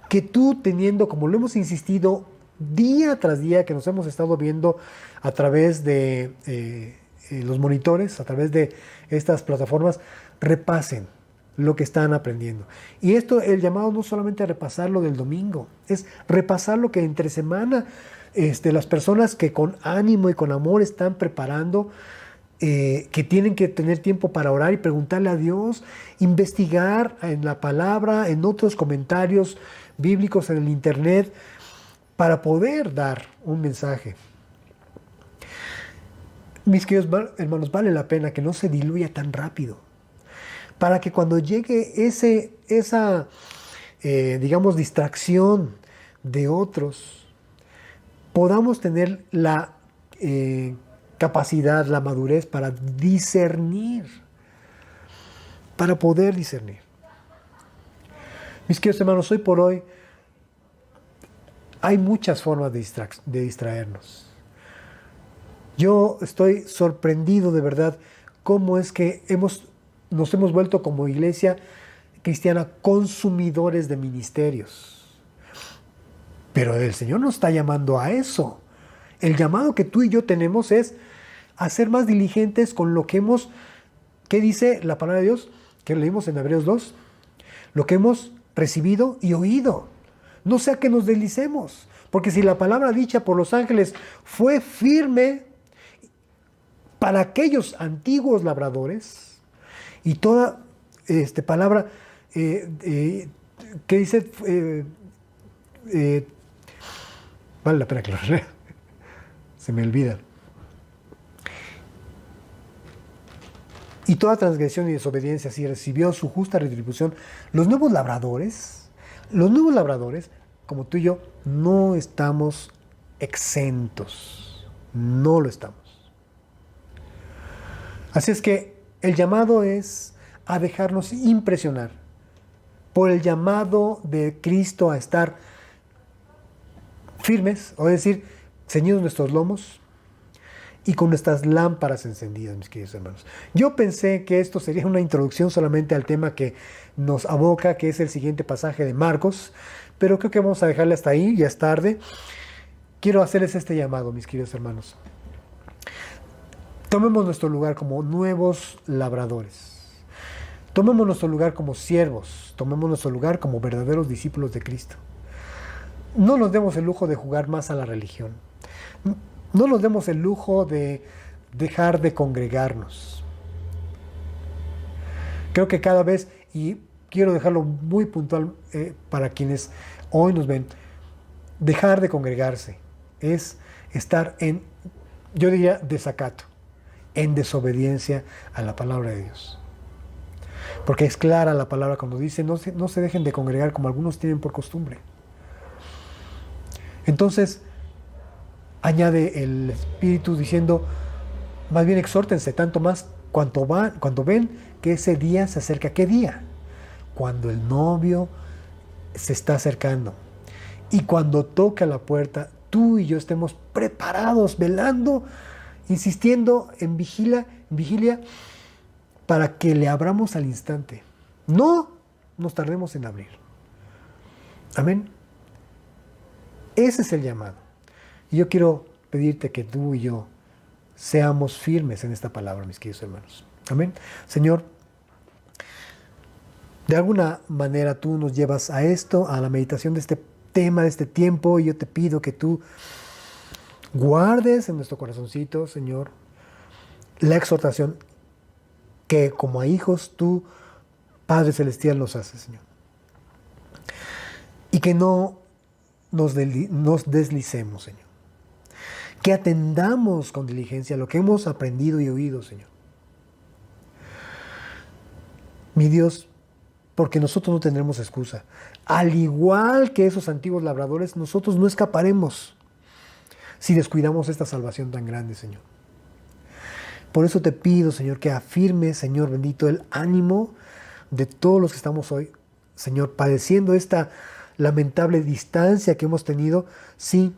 que tú teniendo, como lo hemos insistido día tras día, que nos hemos estado viendo a través de los monitores, a través de estas plataformas, repasen lo que están aprendiendo. Y esto, el llamado no solamente a repasar lo del domingo, es repasar lo que entre semana las personas que con ánimo y con amor están preparando, que tienen que tener tiempo para orar y preguntarle a Dios, investigar en la palabra, en otros comentarios bíblicos en el internet, para poder dar un mensaje. Mis queridos hermanos, vale la pena que no se diluya tan rápido, para que cuando llegue esa digamos, distracción de otros, podamos tener la capacidad, la madurez para discernir, para poder discernir. Mis queridos hermanos, hoy por hoy hay muchas formas de distraernos. Yo estoy sorprendido de verdad cómo es que nos hemos vuelto como iglesia cristiana consumidores de ministerios. Pero el Señor nos está llamando a eso. El llamado que tú y yo tenemos es a ser más diligentes con lo que ¿qué dice la palabra de Dios? Que leímos en Hebreos 2. Lo que hemos recibido y oído. No sea que nos deslicemos. Porque si la palabra dicha por los ángeles fue firme para aquellos antiguos labradores, y toda palabra que dice, vale la pena que lo lea, se me olvida. Y toda transgresión y desobediencia así recibió su justa retribución. Los nuevos labradores, como tú y yo, no estamos exentos. No lo estamos. Así es que el llamado es a dejarnos impresionar por el llamado de Cristo a estar firmes, o decir, ceñidos nuestros lomos y con nuestras lámparas encendidas, mis queridos hermanos. Yo pensé que esto sería una introducción solamente al tema que nos aboca, que es el siguiente pasaje de Marcos, pero creo que vamos a dejarle hasta ahí, ya es tarde. Quiero hacerles este llamado, mis queridos hermanos. Tomemos nuestro lugar como nuevos labradores. Tomemos nuestro lugar como siervos. Tomemos nuestro lugar como verdaderos discípulos de Cristo. No nos demos el lujo de jugar más a la religión. No nos demos el lujo de dejar de congregarnos. Creo que cada vez, y quiero dejarlo muy puntual para quienes hoy nos ven, dejar de congregarse es estar en, yo diría, desacato, en desobediencia a la palabra de Dios. Porque es clara la palabra cuando dice, no se dejen de congregar como algunos tienen por costumbre. Entonces, añade el Espíritu diciendo, Más bien exhórtense, tanto más cuando ven que ese día se acerca. ¿Qué día? Cuando el novio se está acercando. Y cuando toca la puerta, tú y yo estemos preparados, velando, insistiendo en vigilia, para que le abramos al instante. No nos tardemos en abrir. Amén. Ese es el llamado. Y yo quiero pedirte que tú y yo seamos firmes en esta palabra, mis queridos hermanos. Amén. Señor, de alguna manera tú nos llevas a esto, a la meditación de este tema, de este tiempo, y yo te pido que tú guardes en nuestro corazoncito, Señor, la exhortación que como a hijos tú, Padre Celestial, nos haces, Señor. Y que no nos deslicemos, Señor. Que atendamos con diligencia lo que hemos aprendido y oído, Señor. Mi Dios, porque nosotros no tendremos excusa. Al igual que esos antiguos labradores, nosotros no escaparemos si descuidamos esta salvación tan grande, Señor. Por eso te pido, Señor, que afirmes, Señor bendito, el ánimo de todos los que estamos hoy, Señor, padeciendo esta lamentable distancia que hemos tenido, sí,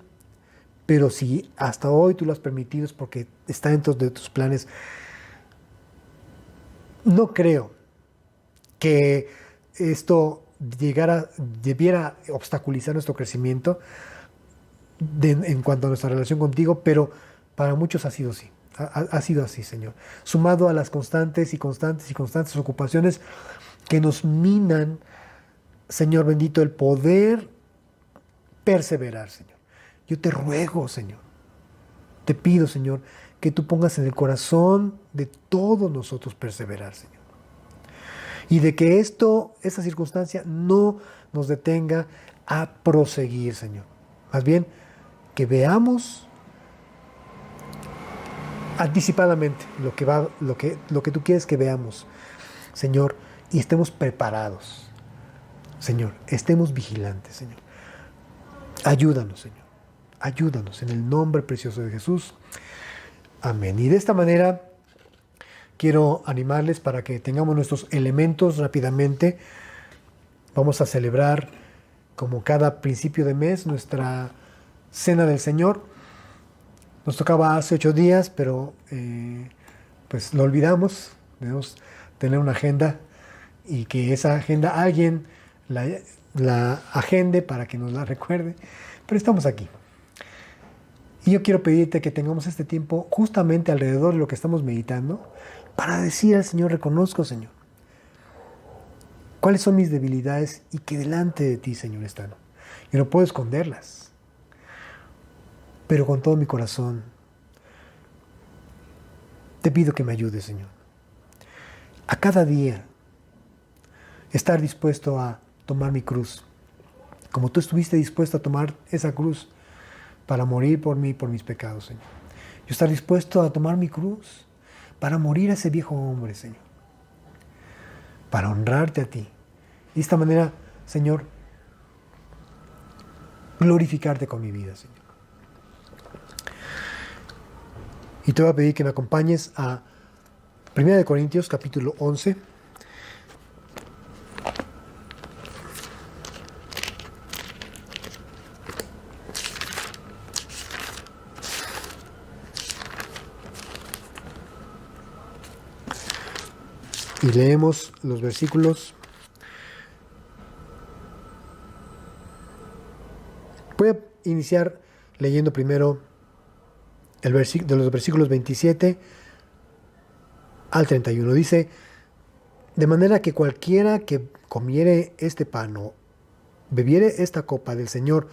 pero si hasta hoy tú lo has permitido es porque está dentro de tus planes. No creo que esto debiera obstaculizar nuestro crecimiento en cuanto a nuestra relación contigo, pero para muchos ha sido así. Ha sido así, Señor. Sumado a las constantes ocupaciones que nos minan, Señor bendito, el poder perseverar, Señor. Yo te ruego, Señor, te pido, Señor, que tú pongas en el corazón de todos nosotros perseverar, Señor. Y de que esa circunstancia no nos detenga a proseguir, Señor. Más bien, que veamos anticipadamente lo que tú quieres que veamos, Señor, y estemos preparados, Señor, estemos vigilantes, Señor. Ayúdanos, Señor. Ayúdanos en el nombre precioso de Jesús. Amén. Y de esta manera quiero animarles para que tengamos nuestros elementos rápidamente. Vamos a celebrar, como cada principio de mes, nuestra Cena del Señor. Nos tocaba hace 8 días, pero pues lo olvidamos. Debemos tener una agenda y que esa agenda alguien la agende para que nos la recuerde. Pero estamos aquí. Y yo quiero pedirte que tengamos este tiempo justamente alrededor de lo que estamos meditando para decir al Señor, reconozco, Señor, cuáles son mis debilidades y que delante de ti, Señor, están. Y no puedo esconderlas, pero con todo mi corazón te pido que me ayudes, Señor. A cada día estar dispuesto a tomar mi cruz, como tú estuviste dispuesto a tomar esa cruz para morir por mí, por mis pecados, Señor. Yo estar dispuesto a tomar mi cruz para morir a ese viejo hombre, Señor. Para honrarte a ti. Y de esta manera, Señor, glorificarte con mi vida, Señor. Y te voy a pedir que me acompañes a 1 Corintios capítulo 11. Y leemos los versículos. Voy a iniciar leyendo primero de los versículos 27 al 31. Dice: de manera que cualquiera que comiere este pan o bebiere esta copa del Señor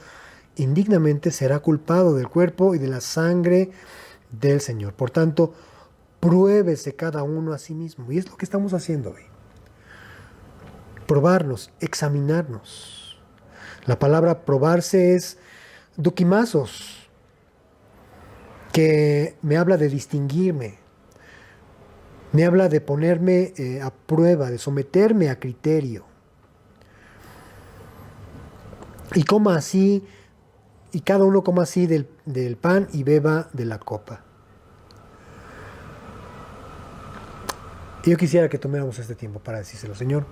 indignamente será culpado del cuerpo y de la sangre del Señor. Por tanto, pruébese cada uno a sí mismo. Y es lo que estamos haciendo hoy. Probarnos, examinarnos. La palabra probarse es dokimazos, que me habla de distinguirme. Me habla de ponerme a prueba, de someterme a criterio. Y coma así, y cada uno coma así del pan y beba de la copa. Y yo quisiera que tomáramos este tiempo para decírselo, Señor.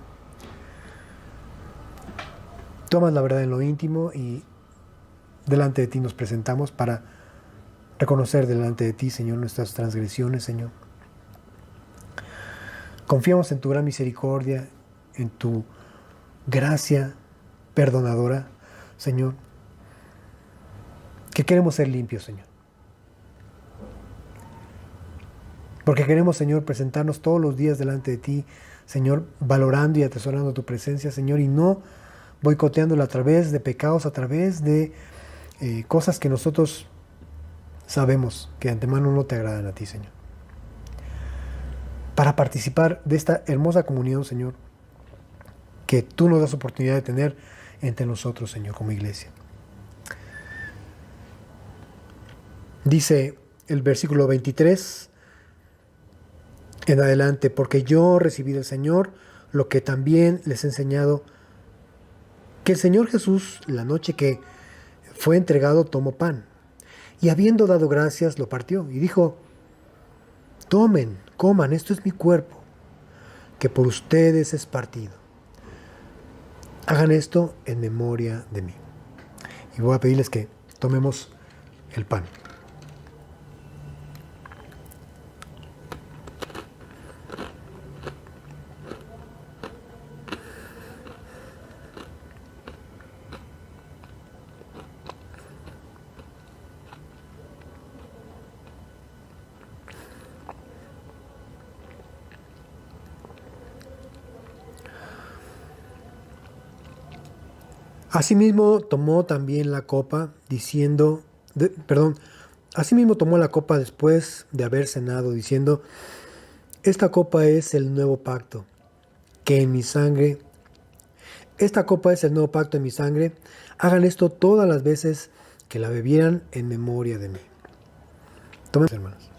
Tomas la verdad en lo íntimo y delante de ti nos presentamos para reconocer delante de ti, Señor, nuestras transgresiones, Señor. Confiamos en tu gran misericordia, en tu gracia perdonadora, Señor, que queremos ser limpios, Señor. Porque queremos, Señor, presentarnos todos los días delante de ti, Señor, valorando y atesorando tu presencia, Señor, y no boicoteándola a través de pecados, a través de cosas que nosotros sabemos que de antemano no te agradan a ti, Señor. Para participar de esta hermosa comunión, Señor, que tú nos das oportunidad de tener entre nosotros, Señor, como iglesia. Dice el versículo 23 en adelante, porque yo recibí del Señor lo que también les he enseñado, que el Señor Jesús, la noche que fue entregado, tomó pan, y habiendo dado gracias, lo partió, y dijo: tomen, coman, esto es mi cuerpo, que por ustedes es partido. Hagan esto en memoria de mí. Y voy a pedirles que tomemos el pan. Asimismo tomó también la copa, asimismo tomó la copa después de haber cenado, diciendo: esta copa es el nuevo pacto, esta copa es el nuevo pacto en mi sangre, hagan esto todas las veces que la bebieran en memoria de mí. Tomen, hermanos.